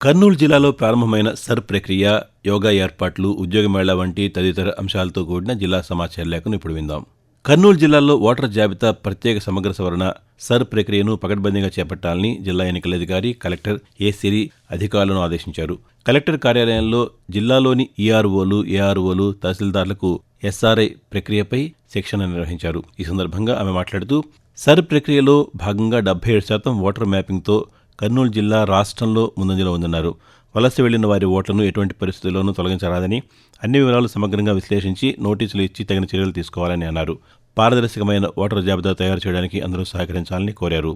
కర్నూలు జిల్లాలో ప్రారంభమైన సర్ ప్రక్రియ, యోగా ఏర్పాట్లు, ఉద్యోగ మేళా వంటి తదితర అంశాలతో కూడిన జిల్లా సమాచార లేఖను ఇప్పుడు విందాం. కర్నూలు జిల్లాలో ఓటర్ జాబితా ప్రత్యేక సమగ్ర సవరణ సర్ ప్రక్రియను పకడ్బందీగా చేపట్టాలని జిల్లా ఎన్నికల అధికారి కలెక్టర్ ఏ. సిరి అధికారులను ఆదేశించారు. కలెక్టర్ కార్యాలయంలో జిల్లాలోని ఈఆర్ఓలు, ఏఆర్ఓలు, తహసీల్దార్లకు ఎస్ఆర్ఐ ప్రక్రియపై శిక్షణ నిర్వహించారు. ఈ సందర్భంగా ఆమె మాట్లాడుతూ సర్ ప్రక్రియలో భాగంగా 77% ఓటర్ మ్యాపింగ్తో కర్నూలు జిల్లా రాష్ట్రంలో ముందంజలో ఉందన్నారు. వలస వెళ్లిన వారి ఓట్లను ఎటువంటి పరిస్థితుల్లోనూ తొలగించరాదని, అన్ని వివరాలు సమగ్రంగా విశ్లేషించి నోటీసులు ఇచ్చి తగిన చర్యలు తీసుకోవాలని అన్నారు. పారదర్శకమైన ఓటర్ జాబితా తయారు చేయడానికి అందరూ సహకరించాలని కోరారు.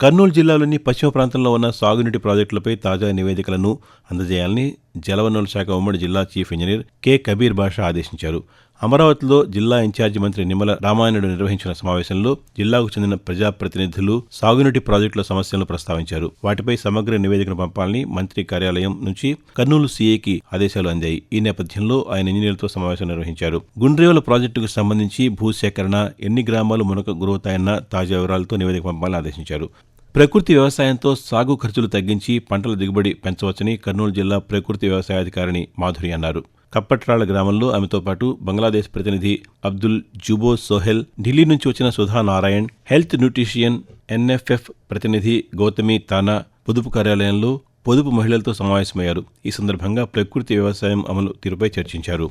కర్నూలు జిల్లాలోని పశ్చిమ ప్రాంతంలో ఉన్న సాగునీటి ప్రాజెక్టులపై తాజా నివేదికలను అందజేయాలని జలవనరుల శాఖ ఉమ్మడి జిల్లా చీఫ్ ఇంజనీర్ కె. కబీర్ బాషా ఆదేశించారు. అమరావతిలో జిల్లా ఇన్ఛార్జి మంత్రి నిమ్మల రామానాయుడు నిర్వహించిన సమావేశంలో జిల్లాకు చెందిన ప్రజాప్రతినిధులు సాగునీటి ప్రాజెక్టుల సమస్యలను ప్రస్తావించారు. వాటిపై సమగ్ర నివేదికను పంపాలని మంత్రి కార్యాలయం నుంచి కర్నూలు సీఐకి ఆదేశాలు అందాయి. ఈ నేపథ్యంలో ఆయన ఇంజనీర్లతో సమావేశం నిర్వహించారు. గుండ్రేవుల ప్రాజెక్టుకు సంబంధించి భూసేకరణ, ఎన్ని గ్రామాలు మునక గురవుతాయన్న తాజా వివరాలతో నివేదిక పంపాలని ఆదేశించారు. ప్రకృతి వ్యవసాయంతో సాగు ఖర్చులు తగ్గించి పంటల దిగుబడి పెంచవచ్చని కర్నూలు జిల్లా ప్రకృతి వ్యవసాయాధికారిణి మాధురి అన్నారు. కప్పట్రాళ్ల గ్రామంలో ఆమెతో పాటు బంగ్లాదేశ్ ప్రతినిధి అబ్దుల్ జుబో సోహెల్, ఢిల్లీ నుంచి వచ్చిన సుధా నారాయణ్, హెల్త్ న్యూట్రిషియన్ ఎన్ఎఫ్ఎఫ్ ప్రతినిధి గౌతమి తానా పొదుపు కార్యాలయంలో పొదుపు మహిళలతో సమావేశమయ్యారు. ఈ సందర్భంగా ప్రకృతి వ్యవసాయం అమలు తీరుపై చర్చించారు.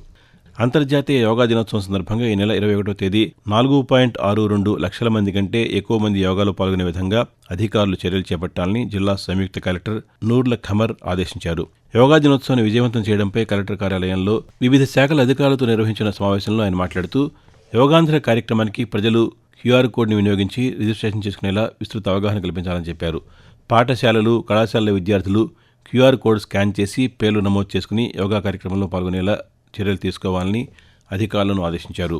అంతర్జాతీయ యోగా దినోత్సవం సందర్భంగా ఈ నెల 21వ తేదీ 4.62 లక్షల మంది కంటే ఎక్కువ మంది యోగాలో పాల్గొనే విధంగా అధికారులు చర్యలు చేపట్టాలని జిల్లా సంయుక్త కలెక్టర్ నూర్ల ఖమర్ ఆదేశించారు. యోగా దినోత్సవాన్ని విజయవంతం చేయడంపై కలెక్టర్ కార్యాలయంలో వివిధ శాఖల అధికారులతో నిర్వహించిన సమావేశంలో ఆయన మాట్లాడుతూ యోగాంధ్ర కార్యక్రమానికి ప్రజలు క్యూఆర్ కోడ్ని వినియోగించి రిజిస్ట్రేషన్ చేసుకునేలా విస్తృత అవగాహన కల్పించాలని చెప్పారు. పాఠశాలలు, కళాశాలల విద్యార్థులు క్యూఆర్ కోడ్ స్కాన్ చేసి పేర్లు నమోదు చేసుకుని యోగా కార్యక్రమంలో పాల్గొనేలా చర్యలు తీసుకోవాలని అధికారులను ఆదేశించారు.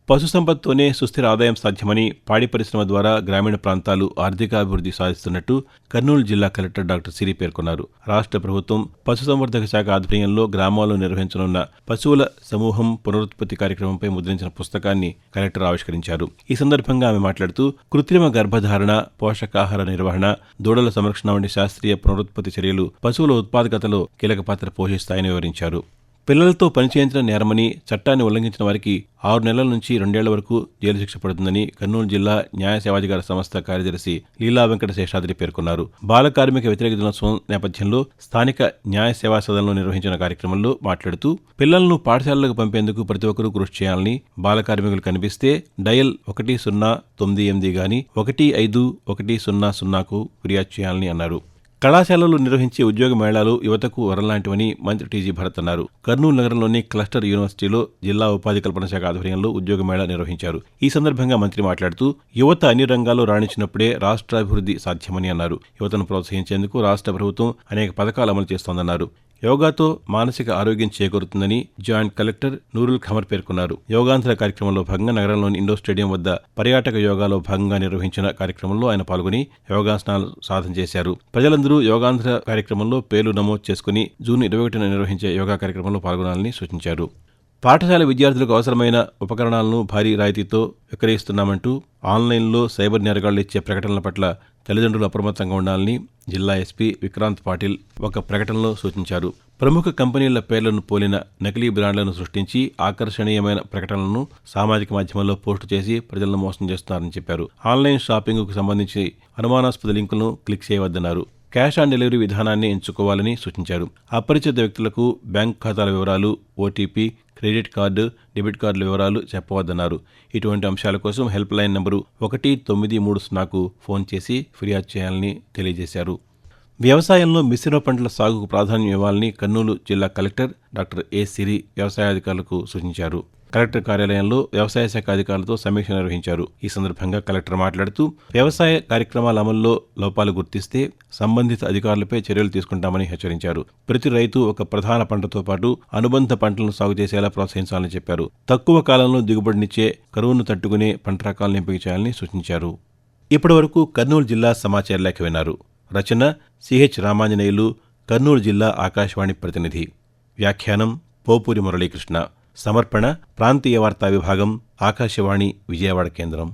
పశుసంపదతోనే సుస్థిర ఆదాయం సాధ్యమని, పాడి పరిశ్రమ ద్వారా గ్రామీణ ప్రాంతాలు ఆర్థికాభివృద్ధి సాధిస్తున్నట్టు కర్నూలు జిల్లా కలెక్టర్ డాక్టర్ సిరి పేర్కొన్నారు. రాష్ట్ర ప్రభుత్వం పశుసంవర్ధక శాఖ ఆధ్వర్యంలో గ్రామాల్లో నిర్వహించనున్న పశువుల సమూహం పునరుత్పత్తి కార్యక్రమంపై ముద్రించిన పుస్తకాన్ని కలెక్టర్ ఆవిష్కరించారు. ఈ సందర్భంగా ఆమె మాట్లాడుతూ కృత్రిమ గర్భధారణ, పోషకాహార నిర్వహణ, దూడల సంరక్షణ వంటి శాస్త్రీయ పునరుత్పత్తి చర్యలు పశువుల ఉత్పాదకతలో కీలక పాత్ర పోషిస్తాయని వివరించారు. పిల్లలతో పనిచేయించడం నేరమని, చట్టాన్ని ఉల్లంఘించిన వారికి 6 నెలల నుంచి 2 ఏళ్ల వరకు జైలు శిక్ష పడుతుందని కర్నూలు జిల్లా న్యాయ సేవాధికార సంస్థ కార్యదర్శి లీలా వెంకట శేషాద్రి పేర్కొన్నారు. బాల కార్మిక వ్యతిరేక దినోత్సవం నేపథ్యంలో స్థానిక న్యాయ సేవా సదనంలో నిర్వహించిన కార్యక్రమంలో మాట్లాడుతూ పిల్లలను పాఠశాలలకు పంపేందుకు ప్రతి ఒక్కరూ కృషి చేయాలని, బాల కార్మికులు కనిపిస్తే డయల్ 1098 గాని 1510కు ఫిర్యాదు చేయాలని అన్నారు. కళాశాలలు నిర్వహించే ఉద్యోగ మేళాలు యువతకు వరంలాంటివని మంత్రి టీజీ భరత్ అన్నారు. కర్నూలు నగరంలోని క్లస్టర్ యూనివర్సిటీలో జిల్లా ఉపాధి కల్పన శాఖ ఆధ్వర్యంలో ఉద్యోగ మేళా నిర్వహించారు. ఈ సందర్భంగా మంత్రి మాట్లాడుతూ యువత అన్ని రంగాల్లో రాణించినప్పుడే రాష్ట్రాభివృద్ధి సాధ్యమని అన్నారు. యువతను ప్రోత్సహించేందుకు రాష్ట్ర ప్రభుత్వం అనేక పథకాలు అమలు చేస్తోందన్నారు. యోగాతో మానసిక ఆరోగ్యం చేకూరుతుందని జాయింట్ కలెక్టర్ నూరుల్ ఖమర్ పేర్కొన్నారు. యోగాంధ్ర కార్యక్రమంలో భాగంగా నగరంలోని ఇండోర్ స్టేడియం వద్ద పర్యాటక యోగాలో భాగంగా నిర్వహించిన కార్యక్రమంలో ఆయన పాల్గొని యోగాసనాలు సాధన చేశారు. ప్రజలందరూ యోగాంధ్ర కార్యక్రమంలో పేర్లు నమోదు చేసుకుని జూన్ 21న నిర్వహించే యోగా కార్యక్రమంలో పాల్గొనాలని సూచించారు. పాఠశాల విద్యార్థులకు అవసరమైన ఉపకరణాలను భారీ రాయితీతో విక్రయిస్తున్నామంటూ ఆన్లైన్లో సైబర్ నేరగాళ్లు ఇచ్చే ప్రకటనల పట్ల తల్లిదండ్రులు అప్రమత్తంగా ఉండాలని జిల్లా ఎస్పీ విక్రాంత్ పాటిల్ ఒక ప్రకటనలో సూచించారు. ప్రముఖ కంపెనీల పేర్లను పోలిన నకిలీ బ్రాండ్లను సృష్టించి ఆకర్షణీయమైన ప్రకటనలను సామాజిక మాధ్యమాల్లో పోస్టు చేసి ప్రజలను మోసం చేస్తున్నారని చెప్పారు. ఆన్లైన్ షాపింగ్కు సంబంధించి అనుమానాస్పద లింకులను క్లిక్ చేయవద్దన్నారు. క్యాష్ ఆన్ డెలివరీ విధానాన్ని ఎంచుకోవాలని సూచించారు. అపరిచిత వ్యక్తులకు బ్యాంక్ ఖాతాల వివరాలు, ఓటీపీ, క్రెడిట్ కార్డు, డెబిట్ కార్డుల వివరాలు చెప్పవద్దన్నారు. ఇటువంటి అంశాల కోసం హెల్ప్ లైన్ నంబరు 1930కు ఫోన్ చేసి ఫిర్యాదు చేయాలని తెలియజేశారు. వ్యవసాయంలో మిశ్రమ పంటల సాగుకు ప్రాధాన్యం ఇవ్వాలని కర్నూలు జిల్లా కలెక్టర్ డాక్టర్ ఏ. సిరి వ్యవసాయాధికారులకు సూచించారు. కలెక్టర్ కార్యాలయంలో వ్యవసాయ శాఖ అధికారులతో సమీక్ష నిర్వహించారు. ఈ సందర్భంగా కలెక్టర్ మాట్లాడుతూ వ్యవసాయ కార్యక్రమాల అమల్లో లోపాలు గుర్తిస్తే సంబంధిత అధికారులపై చర్యలు తీసుకుంటామని హెచ్చరించారు. ప్రతి రైతు ఒక ప్రధాన పంటతో పాటు అనుబంధ పంటలను సాగు చేసేలా ప్రోత్సహించాలని చెప్పారు. తక్కువ కాలంలో దిగుబడినిచ్చే కరువును తట్టుకునే పంట రకాలను ఎంపిక చేయాలని సూచించారు. ఇప్పటివరకు కర్నూలు జిల్లా సమాచార లేఖ విన్నారు. రచన సిహెచ్ రామాంజనేయులు, కర్నూలు జిల్లా ఆకాశవాణి ప్రతినిధి. వ్యాఖ్యానం పోపూరి మురళీకృష్ణ. సమర్పణ ప్రాంతీయ వార్తా విభాగం, ఆకాశవాణి విజయవాడ కేంద్రం.